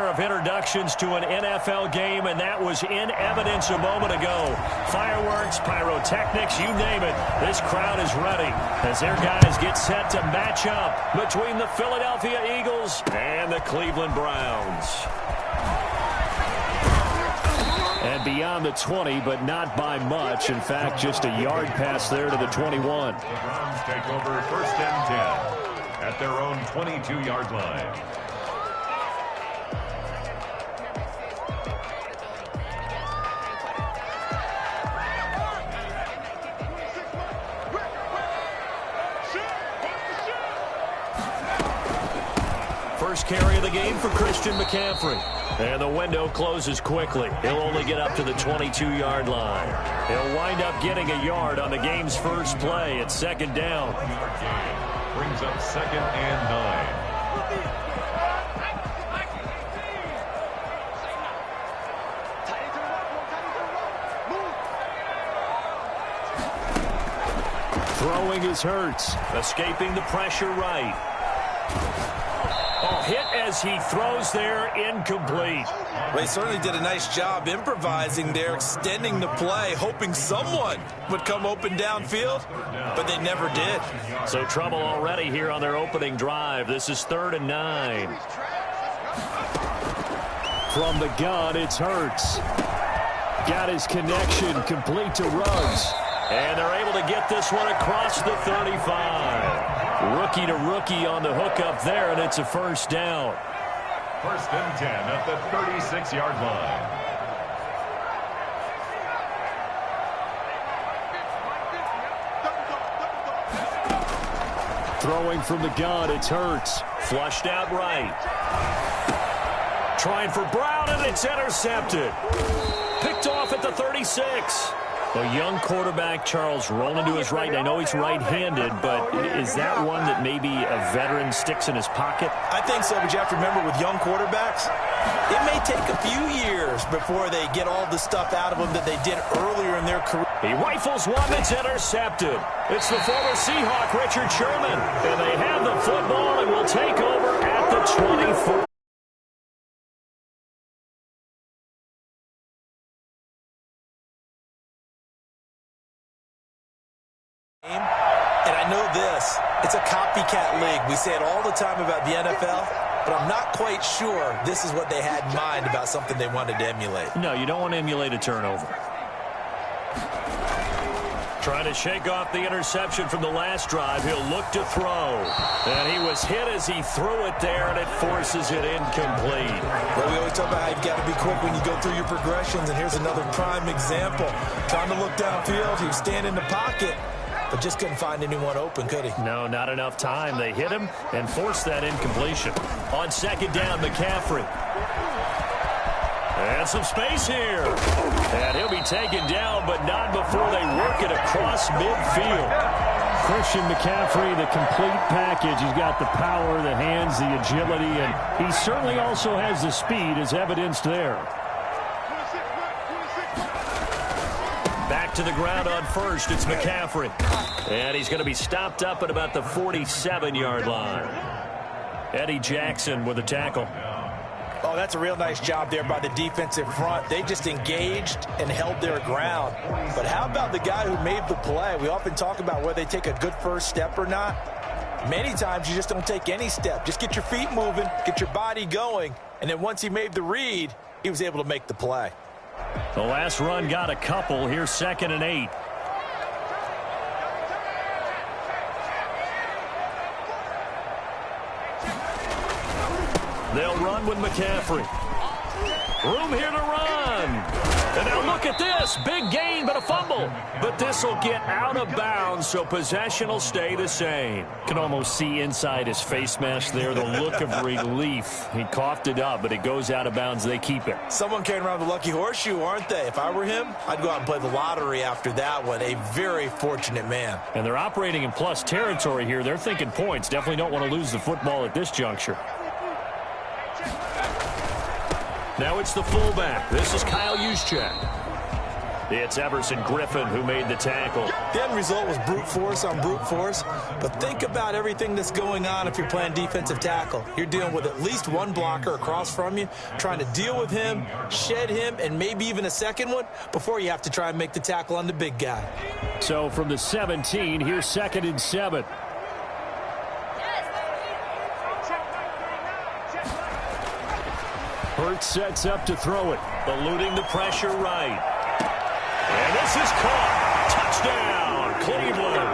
pair of introductions to an NFL game, and that was in evidence a moment ago. Fireworks, pyrotechnics, you name it. This crowd is ready as their guys get set to match up between the Philadelphia Eagles and the Cleveland Browns. And beyond the 20, but not by much. In fact, just a yard pass there to the 21. The Browns take over 1st and 10 at their own 22-yard line. First carry of the game for Christian McCaffrey. And the window closes quickly. He'll only get up to the 22-yard line. He'll wind up getting a yard on the game's first play at 2nd down. Brings up 2nd and 9. Throwing is Hurts. Escaping the pressure right. Oh, hit as he throws there, incomplete. Well, he certainly did a nice job improvising there, extending the play, hoping someone would come open downfield, but they never did. So trouble already here on their opening drive. This is 3rd and 9. From the gun, it's Hurts. Got his connection complete to Ruggs. And they're able to get this one across the 35. Rookie to rookie on the hookup there, and it's a 1st down. 1st and 10 at the 36-yard line. Throwing from the gun, it's Hurts. Flushed out right. Trying for Brown, and it's intercepted. Picked off at the 36. A young quarterback, Charles, rolling to his right. I know he's right-handed, but is that one that maybe a veteran sticks in his pocket? I think so, but you have to remember with young quarterbacks, it may take a few years before they get all the stuff out of them that they did earlier in their career. He rifles one that's intercepted. It's the former Seahawk, Richard Sherman, and they have the football and will take over at the 24. And I know this, it's a copycat league. We say it all the time about the NFL, but I'm not quite sure this is what they had in mind about something they wanted to emulate. No, you don't want to emulate a turnover. Trying to shake off the interception from the last drive. He'll look to throw. And he was hit as he threw it there, and it forces it incomplete. Well, we always talk about how you've got to be quick when you go through your progressions, and here's another prime example. Trying to look downfield, he was standing in the pocket, but just couldn't find anyone open, could he? No, not enough time. They hit him and forced that incompletion. On 2nd down, McCaffrey. And some space here. And he'll be taken down, but not before they work it across midfield. Christian McCaffrey, the complete package. He's got the power, the hands, the agility, and he certainly also has the speed as evidenced there. Back to the ground on 1st, it's McCaffrey. And he's going to be stopped up at about the 47-yard line. Eddie Jackson with a tackle. Oh, that's a real nice job there by the defensive front. They just engaged and held their ground. But how about the guy who made the play? We often talk about whether they take a good first step or not. Many times you just don't take any step. Just get your feet moving, get your body going, and then once he made the read, he was able to make the play. The last run got a couple. Here's 2nd and 8. They'll run with McCaffrey. Room here to run. And now look at this. Big gain, but a fumble. But this will get out of bounds, so possession will stay the same. Can almost see inside his face mask there the look of relief. He coughed it up, but it goes out of bounds. They keep it. Someone carrying around the lucky horseshoe, aren't they? If I were him, I'd go out and play the lottery after that one. A very fortunate man. And they're operating in plus territory here. They're thinking points. Definitely don't want to lose the football at this juncture. Now it's the fullback. This is Kyle Juszczyk. It's Everson Griffin who made the tackle. The end result was brute force on brute force, but think about everything that's going on if you're playing defensive tackle. You're dealing with at least one blocker across from you, trying to deal with him, shed him, and maybe even a second one before you have to try and make the tackle on the big guy. So from the 17, here's 2nd and 7. Hurts sets up to throw it, eluding the pressure right. And this is caught. Touchdown, Cleveland.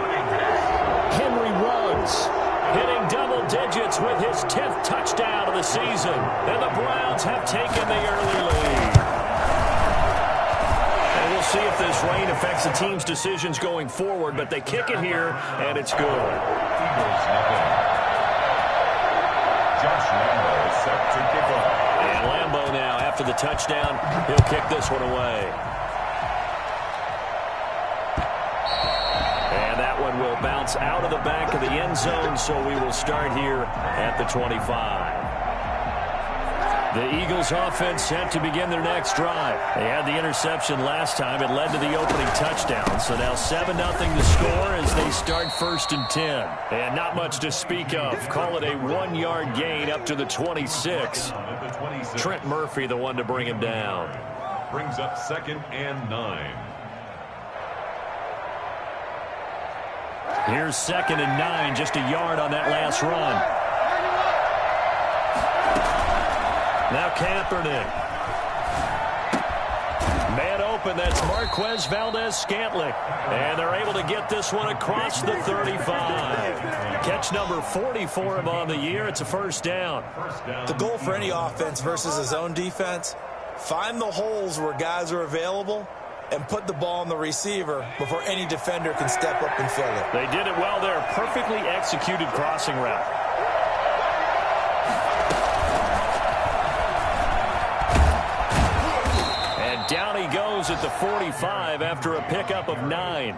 Henry runs, hitting double digits with his 10th touchdown of the season. And the Browns have taken the early lead. And we'll see if this rain affects the team's decisions going forward, but they kick it here, and it's good. Josh Lambo is set to kick off. And Lambo now, after the touchdown, he'll kick this one away. And that one will bounce out of the back of the end zone, so we will start here at the 25. The Eagles offense set to begin their next drive. They had the interception last time. It led to the opening touchdown. So now 7-0 to score as they start 1st and 10. And not much to speak of. Call it a 1-yard gain up to the 26. Trent Murphy, the one to bring him down. Brings up 2nd and 9. Here's 2nd and 9, just a yard on that last run. Now Kaepernick. Man open, that's Marquez Valdez-Scantling. And they're able to get this one across the 35. Catch number 40 for him on the year. It's a 1st down. The goal for any offense versus a zone defense, find the holes where guys are available and put the ball on the receiver before any defender can step up and fill it. They did it well there. Perfectly executed crossing route. Down he goes at the 45 after a pickup of 9.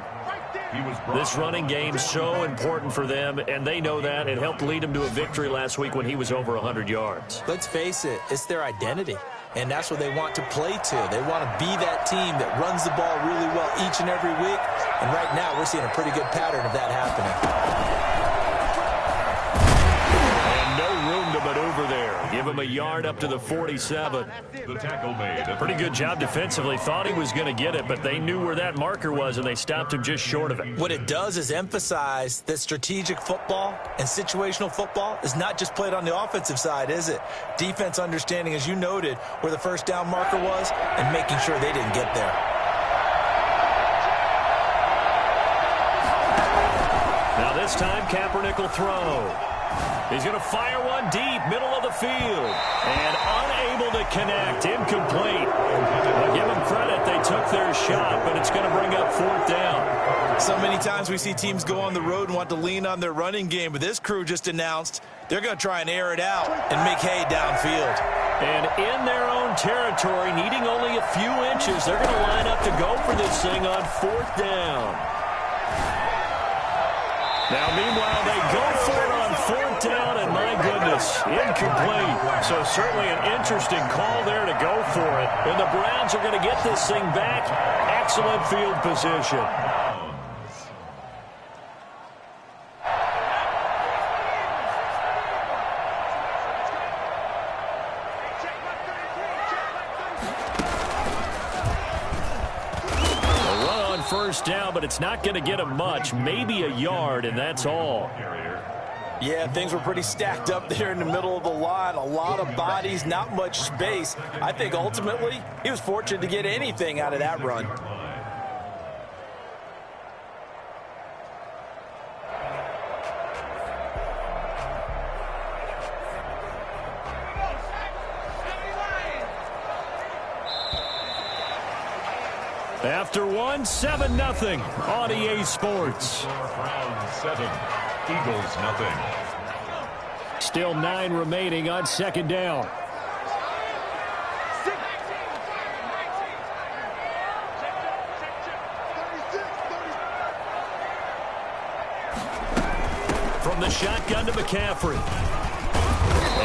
This running game so important for them, and they know that. It helped lead them to a victory last week when he was over 100 yards. Let's face it, it's their identity, and that's what they want to play to. They want to be that team that runs the ball really well each and every week, and right now we're seeing a pretty good pattern of that happening. Maneuver there. Give him a yard up to the 47. The tackle made. Pretty good job defensively. Thought he was going to get it, but they knew where that marker was, and they stopped him just short of it. What it does is emphasize that strategic football and situational football is not just played on the offensive side, is it? Defense understanding, as you noted, where the 1st down marker was and making sure they didn't get there. Now this time, Kaepernick will throw. He's going to fire one deep, middle of the field, and unable to connect, incomplete. I'll give them credit, they took their shot, but it's going to bring up 4th down. So many times we see teams go on the road and want to lean on their running game, but this crew just announced they're going to try and air it out and make hay downfield. And in their own territory, needing only a few inches, they're going to line up to go for this thing on 4th down. Now, meanwhile, they go for it on 4th down, and my goodness, incomplete. So certainly an interesting call there to go for it. And the Browns are going to get this thing back. Excellent field position. A run on 1st down, but it's not going to get him much. Maybe a yard, and that's all. Yeah, things were pretty stacked up there in the middle of the line. A lot of bodies, not much space. I think ultimately he was fortunate to get anything out of that run. After one, 7-0 on EA Sports. Browns 7, Eagles nothing. Still 9 remaining on 2nd down. From the shotgun to McCaffrey.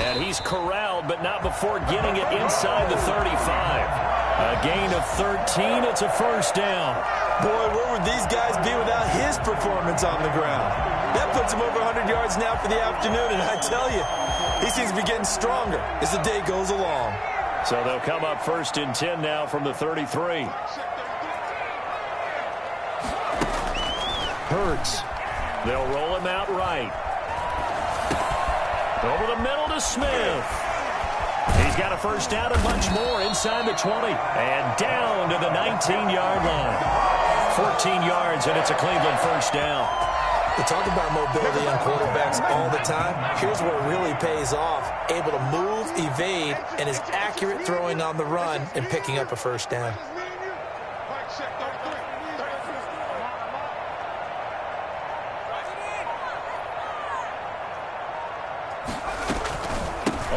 And he's corralled, but not before getting it inside the 35. A gain of 13. It's a first down. Boy, where would these guys be without his performance on the ground? That puts him over 100 yards now for the afternoon, and I tell you, he seems to be getting stronger as the day goes along. So they'll come up first and 10 now from the 33. Hurts. They'll roll him out right. Over the middle to Smith. He's got a first down and much more inside the 20. And down to the 19-yard line. 14 yards, and it's a Cleveland first down. We talk about mobility on quarterbacks all the time. Here's where it really pays off. Able to move, evade, and is accurate throwing on the run and picking up a first down.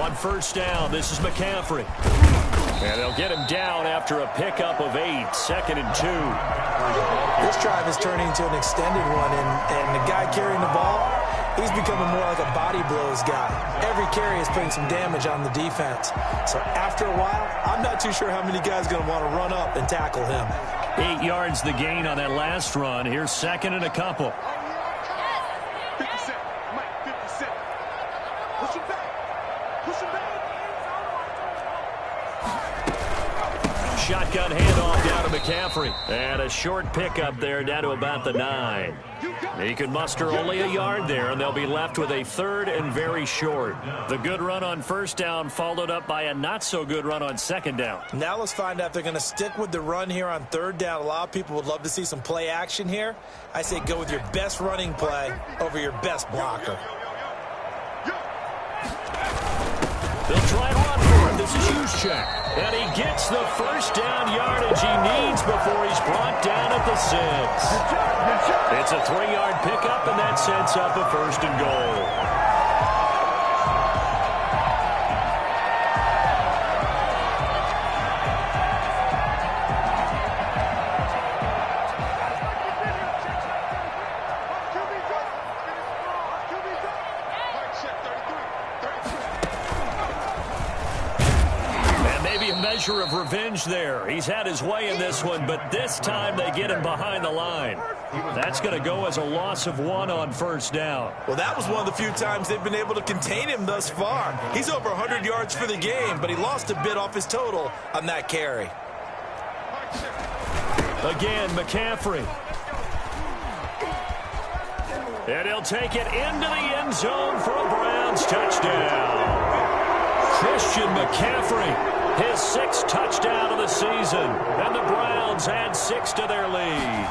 On first down, this is McCaffrey. And they'll get him down after a pickup of 8, 2nd and 2. This drive is turning into an extended one, and the guy carrying the ball, he's becoming more like a body blows guy. Every carry is putting some damage on the defense. So after a while, I'm not too sure how many guys are going to want to run up and tackle him. 8 yards the gain on that last run. Here's 2nd and a couple. 57, Mike, 57. Push him back. Push him back. Shotgun handoff down to McCaffrey. And a short pickup there down to about the 9. He can muster only a yard there, and they'll be left with a 3rd and very short. The good run on first down followed up by a not-so-good run on 2nd down. Now let's find out if they're going to stick with the run here on 3rd down. A lot of people would love to see some play action here. I say go with your best running play over your best blocker. They'll try and run for him. This is Juszczyk. And he gets the first down yardage he needs before he's brought down at the 6. It's a 3-yard pickup, and that sets up a 1st and goal. Measure of revenge there. He's had his way in this one, but this time they get him behind the line. That's going to go as a loss of 1 on first down. Well, that was one of the few times they've been able to contain him thus far. He's over 100 yards for the game, but he lost a bit off his total on that carry. Again, McCaffrey. And he'll take it into the end zone for a Browns touchdown. Christian McCaffrey. His 6th touchdown of the season, and the Browns add 6 to their lead.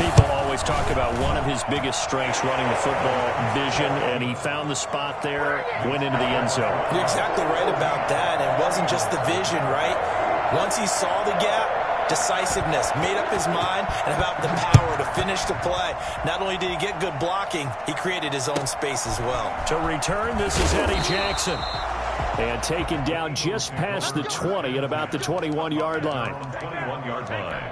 People always talk about one of his biggest strengths running the football, vision, and he found the spot there, went into the end zone. You're exactly right about that. It wasn't just the vision, right? Once he saw the gap, decisiveness, made up his mind, and about the power to finish the play. Not only did he get good blocking, he created his own space as well. To return, this is Eddie Jackson. And taken down just past the 20 at about the 21-yard line. 21-yard line.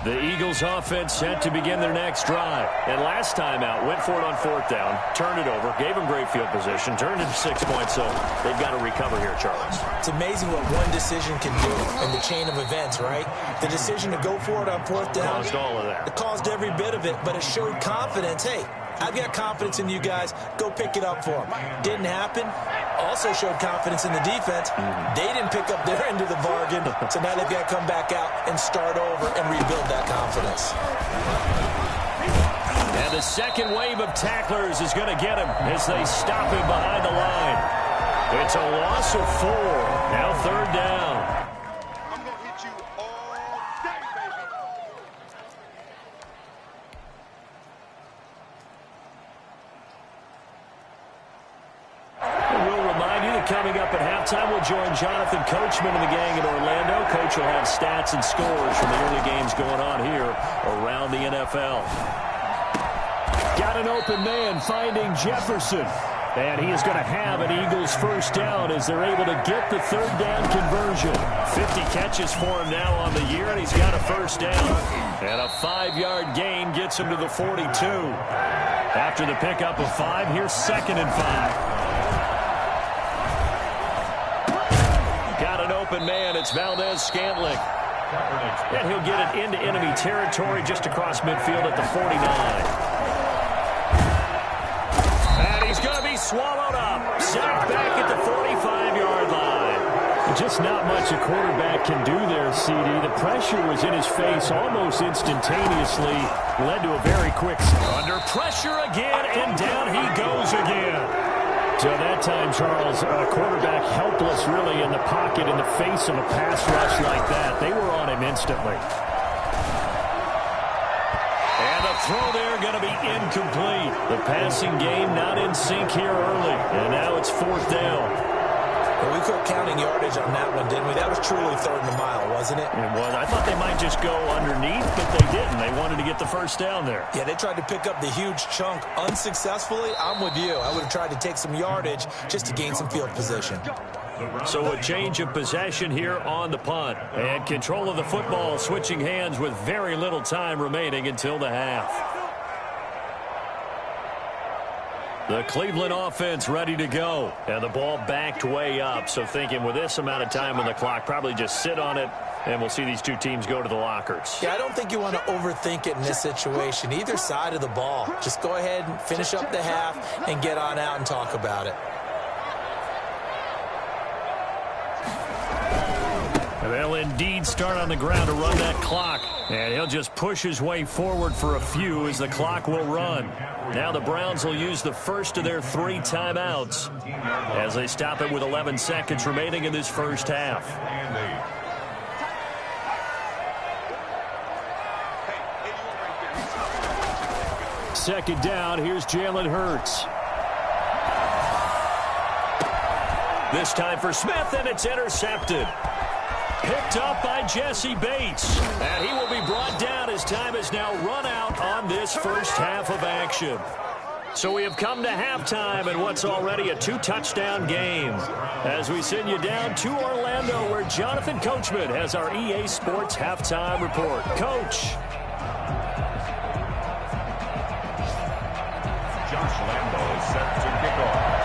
The Eagles offense set to begin their next drive. And last time out, went for it on 4th down, turned it over, gave them great field position, turned into 6 points, so they've got to recover here, Charles. It's amazing what one decision can do in the chain of events, right? The decision to go for it on 4th down. Caused all of that. It caused every bit of it, but it showed confidence. Hey, I've got confidence in you guys. Go pick it up for them. Didn't happen. Also showed confidence in the defense. They didn't pick up their end of the bargain, so now they've got to come back out and start over and rebuild that confidence. And the second wave of tacklers is going to get him as they stop him behind the line. It's a loss of 4. Now 3rd down. I'm going to hit you all day, baby. We'll remind you that coming up at halftime, we'll join Jonathan Coachman and the gang in Orlando. Coach will have stats and scores from the early games going on here around the NFL. Got an open man finding Jefferson. And he is going to have an Eagles first down as they're able to get the 3rd down conversion. 50 catches for him now on the year, and he's got a first down. And a 5-yard gain gets him to the 42. After the pickup of 5, here's 2nd and 5. Got an open man. It's Valdez-Scantling. And he'll get it into enemy territory just across midfield at the 49. And he's going to be swallowed up. Sacked back at the 45-yard line. Just not much a quarterback can do there, CD. The pressure was in his face almost instantaneously. Led to a very quick... Under pressure again, and down he goes again. So that time, Charles, a quarterback helpless really in the pocket in the face of a pass rush like that. They were on him instantly. And the throw there going to be incomplete. The passing game not in sync here early. And now it's 4th down. Well, we quit counting yardage on that one, didn't we? That was truly 3rd and a mile, wasn't it? It was. I thought they might just go underneath, but they didn't. They wanted to get the 1st down there. Yeah, they tried to pick up the huge chunk unsuccessfully. I'm with you. I would have tried to take some yardage just to gain some field position. So a change of possession here on the punt. And control of the football switching hands with very little time remaining until the half. The Cleveland offense ready to go. And the ball backed way up. So thinking with this amount of time on the clock, probably just sit on it, and we'll see these two teams go to the lockers. Yeah, I don't think you want to overthink it in this situation. Either side of the ball. Just go ahead and finish up the half and get on out and talk about it. And they'll indeed start on the ground to run that clock. And he'll just push his way forward for a few as the clock will run. Now the Browns will use the first of their 3 timeouts as they stop it with 11 seconds remaining in this first half. 2nd down, here's Jalen Hurts. This time for Smith, and it's intercepted. Picked up by Jesse Bates. And he will be brought down as time has now run out on this first half of action. So we have come to halftime in what's already a 2-touchdown game. As we send you down to Orlando, where Jonathan Coachman has our EA Sports halftime report. Coach. Josh Lambo is set to kick off.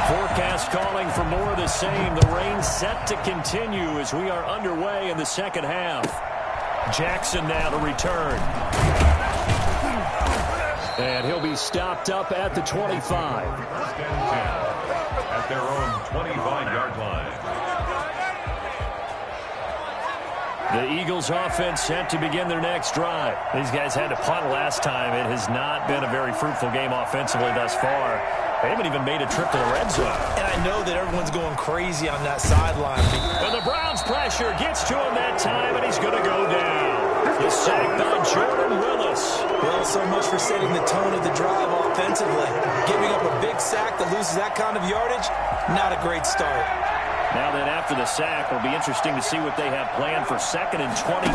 Forecast calling for more of the same. The rain set to continue as we are underway in the second half. Jackson now to return. And he'll be stopped up at the 25. 1st and 10 at their own 25-yard line. The Eagles offense set to begin their next drive. These guys had to punt last time. It has not been a very fruitful game offensively thus far. They haven't even made a trip to the red zone. And I know that everyone's going crazy on that sideline. And the Browns pressure gets to him that time, and he's going to go down. The sack by Jordan Willis. Well, so much for setting the tone of the drive offensively. Giving up a big sack that loses that kind of yardage, not a great start. Now then, after the sack, it'll be interesting to see what they have planned for 2nd and 23.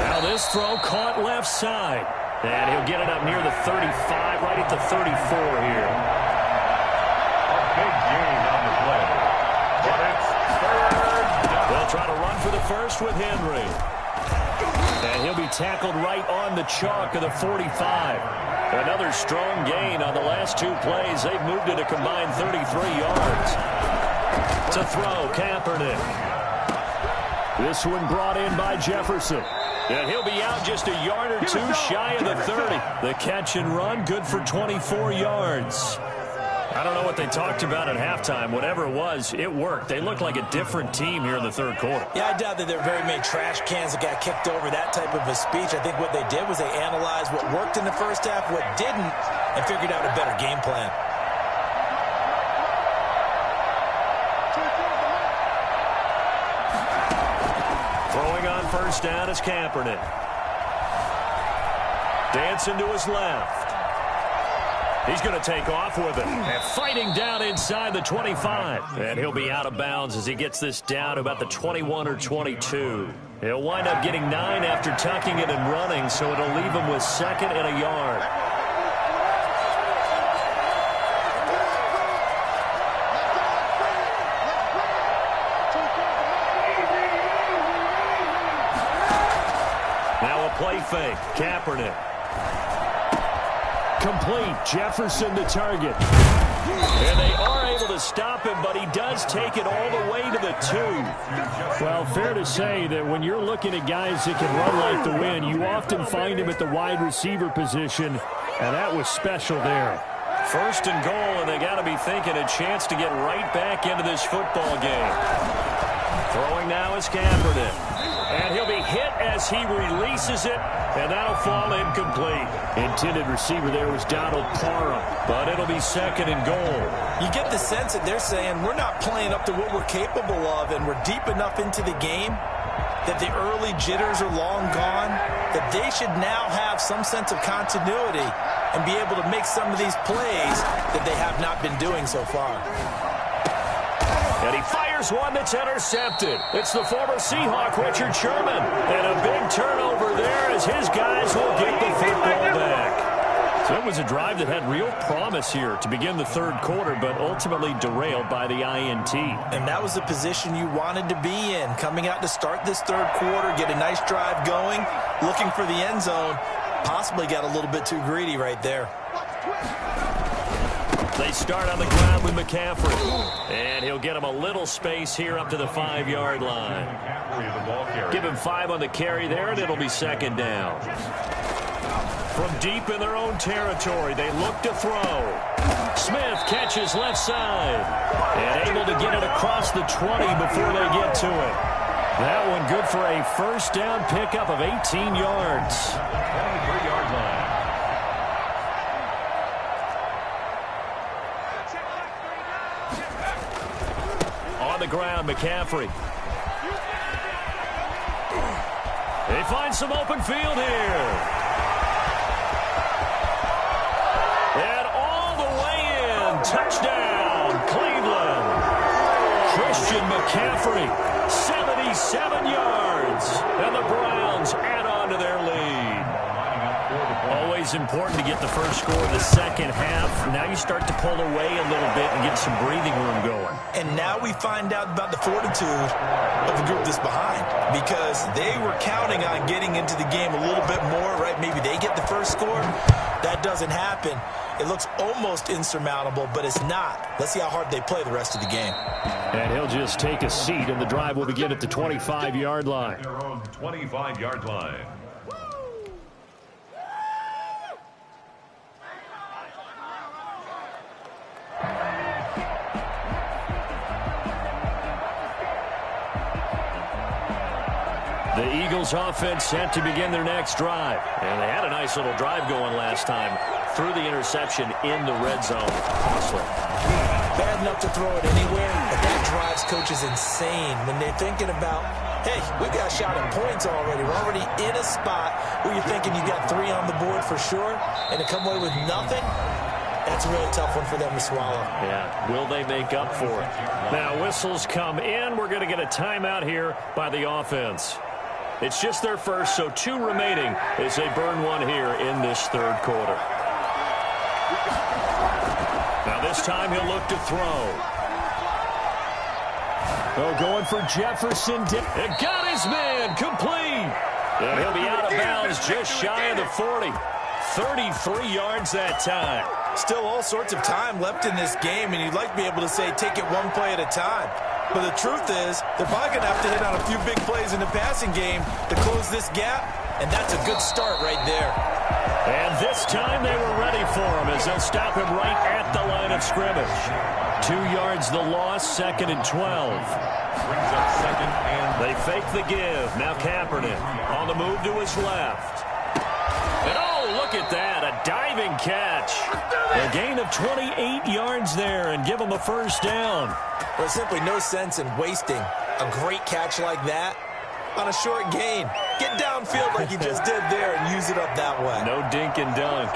Now this throw caught left side. And he'll get it up near the 35, right at the 34 here. A big gain on the play. But it's 3rd down. They'll try to run for the first with Henry. And he'll be tackled right on the chalk of the 45. Another strong gain on the last 2 plays. They've moved it a combined 33 yards. To throw, Kaepernick. This one brought in by Jefferson. And he'll be out just a yard or 2 shy of the 30. The catch and run, good for 24 yards. I don't know what they talked about at halftime. Whatever it was, it worked. They look like a different team here in the 3rd quarter. Yeah, I doubt that there are very many trash cans that got kicked over, that type of a speech. I think what they did was they analyzed what worked in the first half, what didn't, and figured out a better game plan. Throwing on first down is Kaepernick. Dancing to his left. He's going to take off with it. And fighting down inside the 25. And he'll be out of bounds as he gets this down to about the 21 or 22. He'll wind up getting 9 after tucking it and running, so it'll leave him with 2nd and a yard. play fake. Kaepernick. Complete. Jefferson the target. And they are able to stop him, but he does take it all the way to the 2. Well, fair to say that when you're looking at guys that can run like the wind, you often find him at the wide receiver position, and that was special there. First and goal, and they got to be thinking a chance to get right back into this football game. Throwing now is Kaepernick. And he'll be hit as he releases it, and that'll fall incomplete. Intended receiver there was Donald Parham. But it'll be second and goal. You get the sense that they're saying we're not playing up to what we're capable of, and we're deep enough into the game that the early jitters are long gone, that they should now have some sense of continuity and be able to make some of these plays that they have not been doing so far. And he fires one that's intercepted. It's the former Seahawk, Richard Sherman. And a big turnover there as his guys will get the football back. So it was a drive that had real promise here to begin the third quarter, but ultimately derailed by the INT. And that was the position you wanted to be in, coming out to start this third quarter, get a nice drive going, looking for the end zone. Possibly got a little bit too greedy right there. They start on the ground with McCaffrey. And he'll get him a little space here up to the 5-yard line. Give him 5 on the carry there, and it'll be second down. From deep in their own territory, they look to throw. Smith catches left side. And able to get it across the 20 before they get to it. That one good for a first down pickup of 18 yards. 23-yard line. On the ground, McCaffrey. They find some open field here. And all the way in. Touchdown, Cleveland. Christian McCaffrey, 77 yards. And the Browns add on to their lead. Always important to get the first score of the second half. Now you start to pull away a little bit and get some breathing room going. And now we find out about the fortitude of the group that's behind, because they were counting on getting into the game a little bit more, right? Maybe they get the first score. That doesn't happen. It looks almost insurmountable, but it's not. Let's see how hard they play the rest of the game. And he'll just take a seat, and the drive will begin at the 25-yard line. Their own 25-yard line. The Eagles offense set to begin their next drive. And they had a nice little drive going last time. Threw the interception in the red zone. Costly. Bad enough to throw it anywhere, but that drives coaches insane when they're thinking about, hey, we got shot in points already. We're already in a spot where you're thinking you got 3 on the board for sure, and to come away with nothing, that's a really tough one for them to swallow. Yeah, will they make up for it? Now, whistles come in. We're going to get a timeout here by the offense. It's just their first, so 2 remaining as they burn one here in this third quarter. Now this time he'll look to throw. Oh, going for Jefferson. It got his man complete. And he'll be out of bounds just shy of the 40. 33 yards that time. Still all sorts of time left in this game, and you'd like to be able to say take it one play at a time. But the truth is, they're probably going to have to hit on a few big plays in the passing game to close this gap, and that's a good start right there. And this time they were ready for him as they'll stop him right at the line of scrimmage. 2 yards the loss, second and 12. Brings up second and... They fake the give. Now Kaepernick on the move to his left. And oh, look at that, a diving catch. A gain of 28 yards there and give him a first down. There's simply no sense in wasting a great catch like that on a short gain. Get downfield like you just did there and use it up that way. No dink and dunk.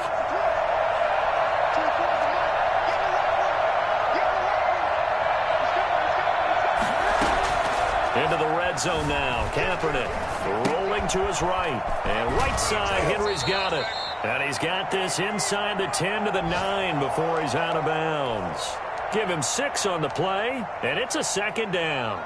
Into the red zone now. Kaepernick rolling to his right. And right side, Henry's got it. And he's got this inside the 10 to the 9 before he's out of bounds. Give him 6 on the play, and it's a second down.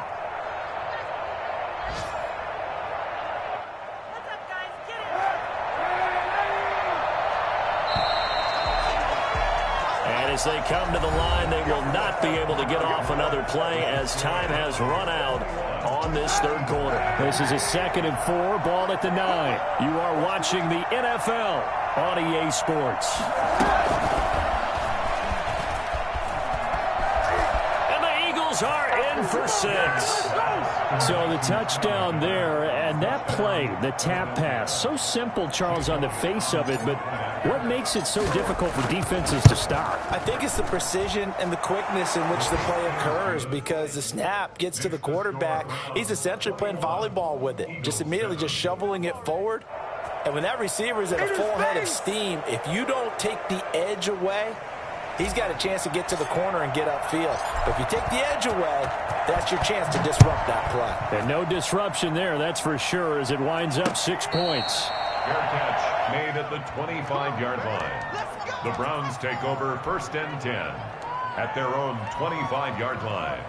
As they come to the line, they will not be able to get off another play as time has run out on this third quarter. This is a 2nd and 4, ball at the 9. You are watching the NFL on EA Sports. And the Eagles are in for 6. So the touchdown there, and that play, the tap pass, so simple, Charles, on the face of it, but what makes it so difficult for defenses to stop? I think it's the precision and the quickness in which the play occurs, because the snap gets to the quarterback. He's essentially playing volleyball with it, just immediately just shoveling it forward. And when that receiver is at a full head of steam, if you don't take the edge away, he's got a chance to get to the corner and get upfield. But if you take the edge away, that's your chance to disrupt that play. And no disruption there, that's for sure, as it winds up 6 points. Fair catch made at the 25-yard line. The Browns take over 1st and 10 at their own 25-yard line.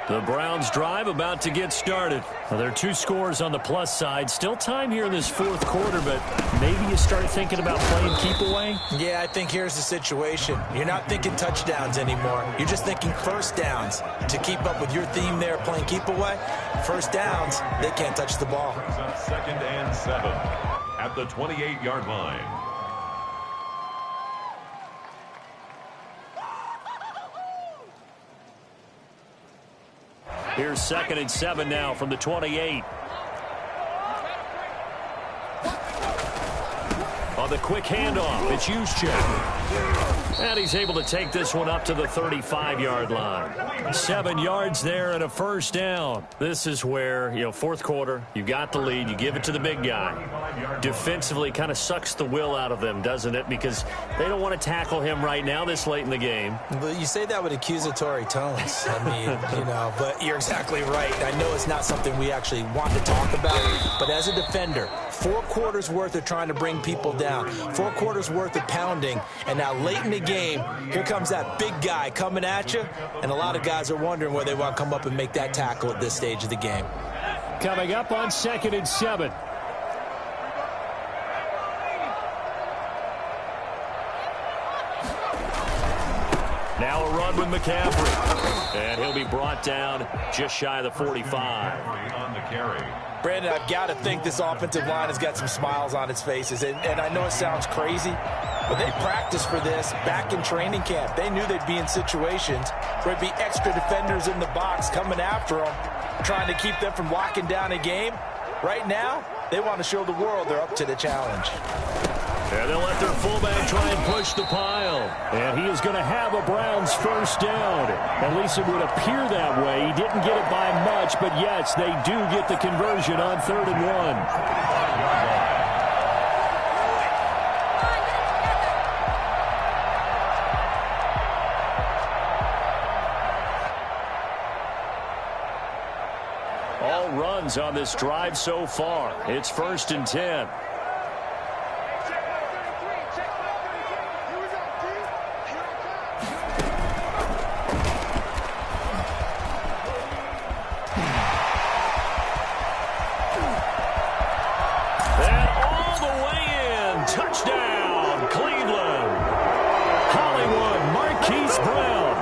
The Browns drive about to get started. Well, there are 2 scores on the plus side. Still time here in this 4th quarter, but maybe you start thinking about playing keep away? Yeah, I think here's the situation. You're not thinking touchdowns anymore. You're just thinking first downs. To keep up with your theme there, playing keep away, first downs, they can't touch the ball. 2nd and 7 at the 28-yard line. Here's 2nd and 7 now from the 28. On the quick handoff, it's Juszczyk. And he's able to take this one up to the 35-yard line. 7 yards there and a first down. This is where, 4th quarter, you got the lead, you give it to the big guy. Defensively kind of sucks the will out of them, doesn't it? Because they don't want to tackle him right now this late in the game. But you say that with accusatory tones. I mean, but you're exactly right. I know it's not something we actually want to talk about, but as a defender, 4 quarters worth of trying to bring people down, 4 quarters worth of pounding, and now late in the game, here comes that big guy coming at you, and a lot of guys are wondering where they want to come up and make that tackle at this stage of the game. Coming up on 2nd and 7. Now a run with McCaffrey. And he'll be brought down just shy of the 45. On the carry. Brandon, I've got to think this offensive line has got some smiles on its faces. And I know it sounds crazy, but they practiced for this back in training camp. They knew they'd be in situations where there'd be extra defenders in the box coming after them, trying to keep them from locking down a game. Right now, they want to show the world they're up to the challenge. And they'll let their fullback try and push the pile. And he is going to have a Browns first down. At least it would appear that way. He didn't get it by much, but yes, they do get the conversion on 3rd and 1. All runs on this drive so far. It's 1st and 10. Touchdown, Cleveland. Hollywood, Marquise Brown.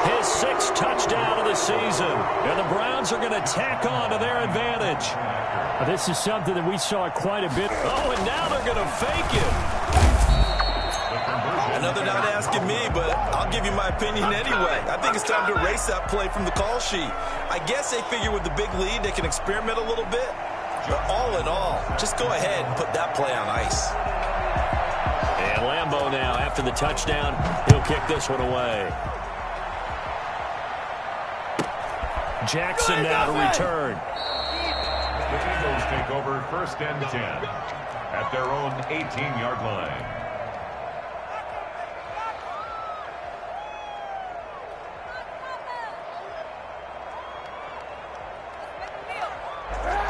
His 6th touchdown of the season. And the Browns are going to tack on to their advantage. This is something that we saw quite a bit. Oh, and now they're going to fake it. I know they're not asking me, but I'll give you my opinion anyway. I think it's time to erase that play from the call sheet. I guess they figure with the big lead they can experiment a little bit. But all in all, just go ahead and put that play on ice. And Lambeau now, after the touchdown, he'll kick this one away. Jackson now to return. The Eagles take over 1st and 10 at their own 18-yard line.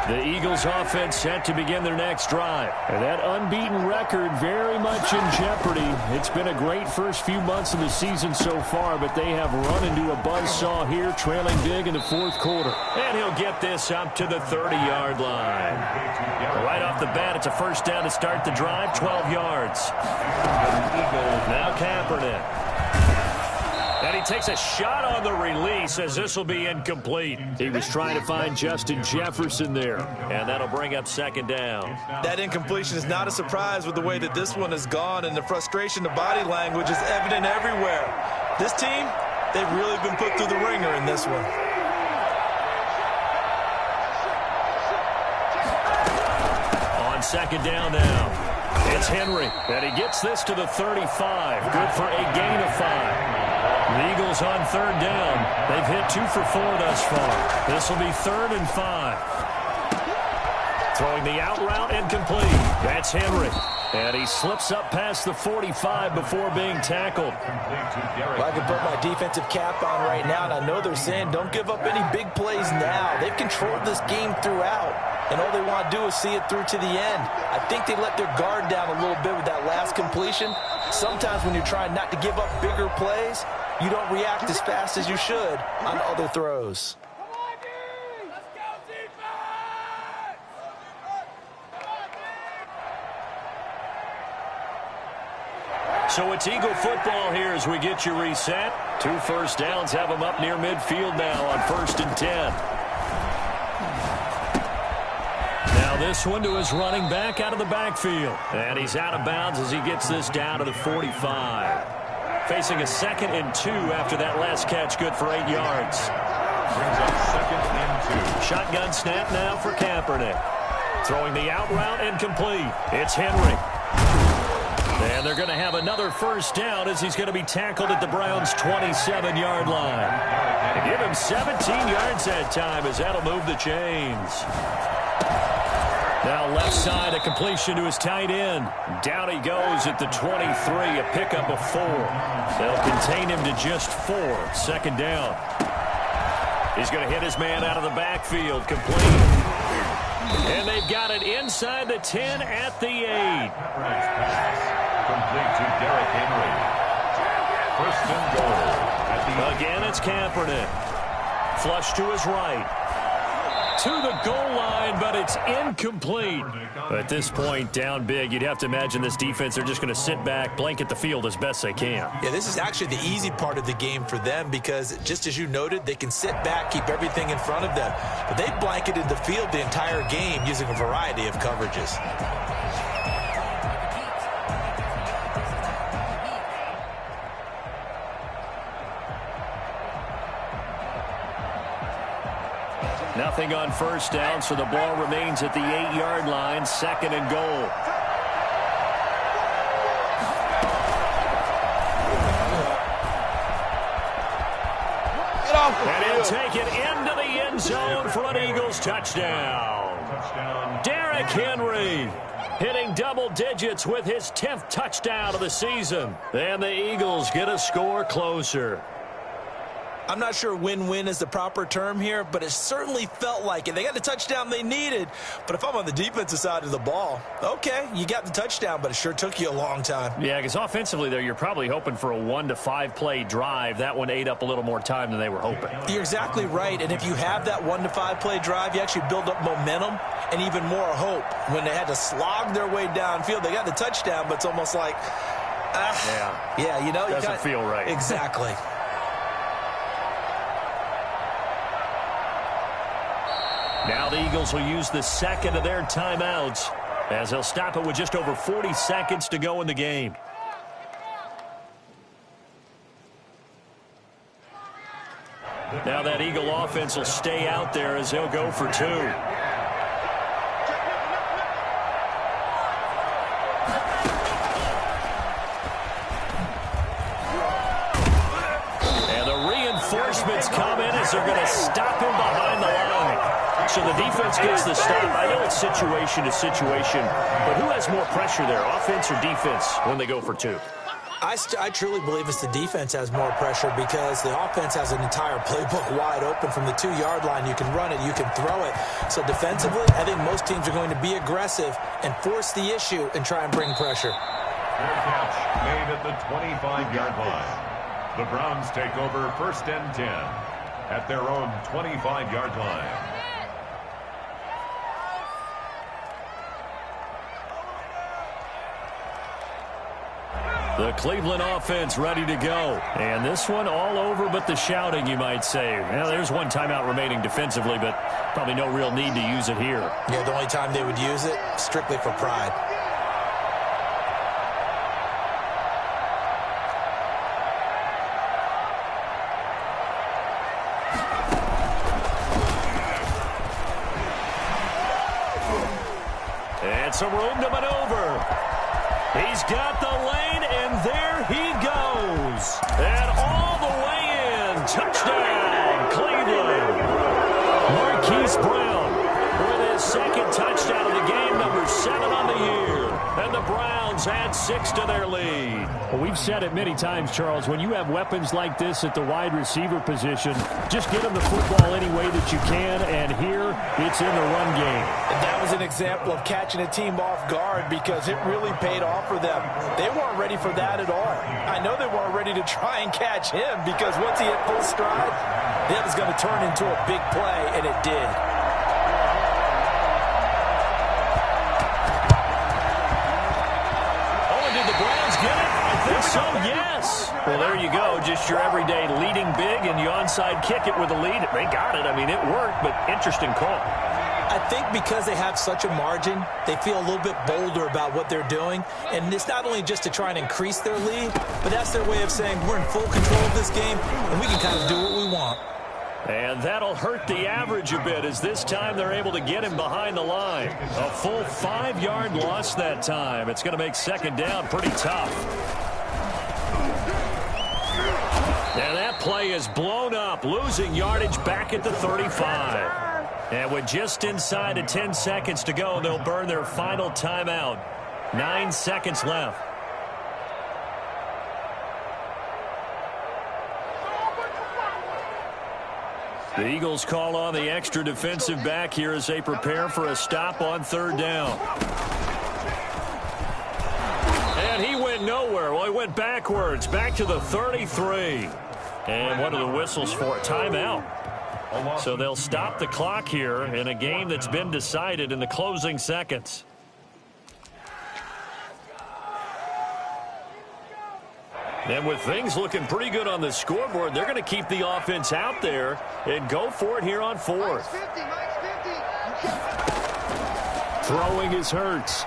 The Eagles offense set to begin their next drive. And that unbeaten record very much in jeopardy. It's been a great first few months of the season so far, but they have run into a buzzsaw here, trailing big in the fourth quarter. And he'll get this up to the 30-yard line. Right off the bat, it's a first down to start the drive, 12 yards. Now Kaepernick. And he takes a shot on the release as this will be incomplete. He was trying to find Justin Jefferson there. And that'll bring up second down. That incompletion is not a surprise with the way that this one has gone, and the frustration, the body language is evident everywhere. This team, they've really been put through the ringer in this one. On second down now, it's Henry. And he gets this to the 35. Good for a gain of 5. The Eagles on third down. They've hit 2 for 4 thus far. This will be 3rd and 5. Throwing the out route incomplete. That's Henry. And he slips up past the 45 before being tackled. Well, I can put my defensive cap on right now, and I know they're saying don't give up any big plays now. They've controlled this game throughout, and all they want to do is see it through to the end. I think they let their guard down a little bit with that last completion. Sometimes when you're trying not to give up bigger plays, you don't react as fast as you should on other throws. So it's Eagle football here as we get you reset. 2 first downs have them up near midfield now on 1st and 10. Now this one to his running back out of the backfield. And he's out of bounds as he gets this down to the 45. Facing a 2nd and 2 after that last catch, good for 8 yards. Brings up 2nd and 2. Shotgun snap now for Kaepernick. Throwing the out route incomplete. It's Henry. And they're going to have another first down as he's going to be tackled at the Browns' 27-yard line. They give him 17 yards that time as that'll move the chains. Now left side, a completion to his tight end. Down he goes at the 23, a pickup of 4. They'll contain him to just 4. 2nd down. He's going to hit his man out of the backfield, complete. And they've got it inside the 10 at the 8. Complete to Derrick Henry. 1st and goal. Again, it's Kaepernick. Flush to his right. To the goal line, but it's incomplete. At this point, down big, you'd have to imagine this defense, they're just going to sit back, blanket the field as best they can. Yeah, this is actually the easy part of the game for them because, just as you noted, they can sit back, keep everything in front of them. But they blanketed the field the entire game using a variety of coverages. Nothing on first down, so the ball remains at the 8-yard line, 2nd and goal. And he'll take it into the end zone for an Eagles touchdown. Derrick Henry hitting double digits with his 10th touchdown of the season. And the Eagles get a score closer. I'm not sure win-win is the proper term here, but it certainly felt like it. They got the touchdown they needed, but if I'm on the defensive side of the ball, okay, you got the touchdown, but it sure took you a long time. Yeah, because offensively there, you're probably hoping for a 1 to 5 play drive. That one ate up a little more time than they were hoping. You're exactly right, and if you have that 1 to 5 play drive, you actually build up momentum and even more hope. When they had to slog their way downfield, they got the touchdown, but it's almost like, yeah, you know. Doesn't feel right. Exactly. Now the Eagles will use the 2nd of their timeouts as they'll stop it with just over 40 seconds to go in the game. Now that Eagle offense will stay out there as they'll go for 2. And the reinforcements come in as they're going to stop him behind the line. So the defense gets the stop. I know it's situation to situation, but who has more pressure there, offense or defense, when they go for 2? I truly believe it's the defense has more pressure because the offense has an entire playbook wide open from the 2-yard line. You can run it, you can throw it. So defensively, I think most teams are going to be aggressive and force the issue and try and bring pressure. Fair catch made at the 25-yard line. The Browns take over 1st and 10 at their own 25-yard line. The Cleveland offense ready to go. And this one all over but the shouting, you might say. Well, there's one timeout remaining defensively, but probably no real need to use it here. Yeah, the only time they would use it, strictly for pride. And some room to maneuver. He's got the lane, and there he goes. And all the way in. Touchdown, Cleveland. Marquise Brown with his second touchdown of the game, number 7 on the year. And the Browns add 6 to their lead. Well, we've said it many times, Charles, when you have weapons like this at the wide receiver position, just get them the football any way that you can, and here it's in the run game. And that was an example of catching a team off guard because it really paid off for them. They weren't ready for that at all. I know they weren't ready to try and catch him because once he hit full stride, that was going to turn into a big play, and it did. So, yes. Well, there you go. Just your everyday leading big, and you onside kick it with a lead. They got it. I mean, it worked, but interesting call. I think because they have such a margin, they feel a little bit bolder about what they're doing. And it's not only just to try and increase their lead, but that's their way of saying we're in full control of this game, and we can kind of do what we want. And that'll hurt the average a bit as this time they're able to get him behind the line. A full 5-yard loss that time. It's going to make second down pretty tough. And that play is blown up, losing yardage back at the 35. And with just inside of 10 seconds to go, they'll burn their final timeout. 9 seconds left. The Eagles call on the extra defensive back here as they prepare for a stop on 3rd down. And he went nowhere. Well, he went backwards, back to the 33. And what are the whistles for? Timeout. So they'll stop the clock here in a game that's been decided in the closing seconds. And with things looking pretty good on the scoreboard, they're going to keep the offense out there and go for it here on 4th. Throwing is Hurts.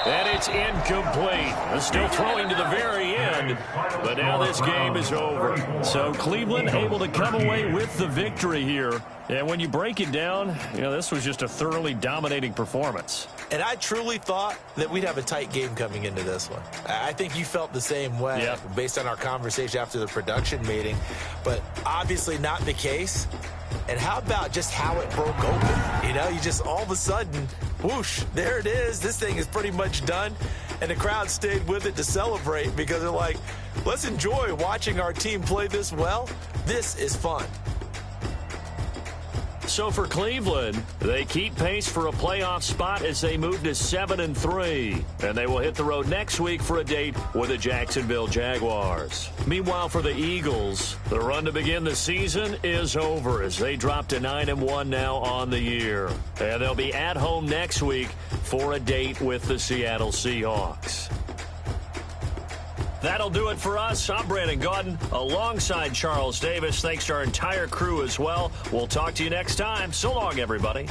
And it's incomplete. Still throwing to the very end, but now this game is over. So Cleveland able to come away with the victory here. And when you break it down, this was just a thoroughly dominating performance. And I truly thought that we'd have a tight game coming into this one. I think you felt the same way based on our conversation after the production meeting, but obviously not the case. And how about just how it broke open? You just all of a sudden, whoosh, there it is. This thing is pretty much done. And the crowd stayed with it to celebrate because they're like, let's enjoy watching our team play this well. This is fun. So for Cleveland, they keep pace for a playoff spot as they move to 7-3. And they will hit the road next week for a date with the Jacksonville Jaguars. Meanwhile, for the Eagles, the run to begin the season is over as they drop to 9-1 now on the year. And they'll be at home next week for a date with the Seattle Seahawks. That'll do it for us. I'm Brandon Gaudin alongside Charles Davis. Thanks to our entire crew as well. We'll talk to you next time. So long, everybody.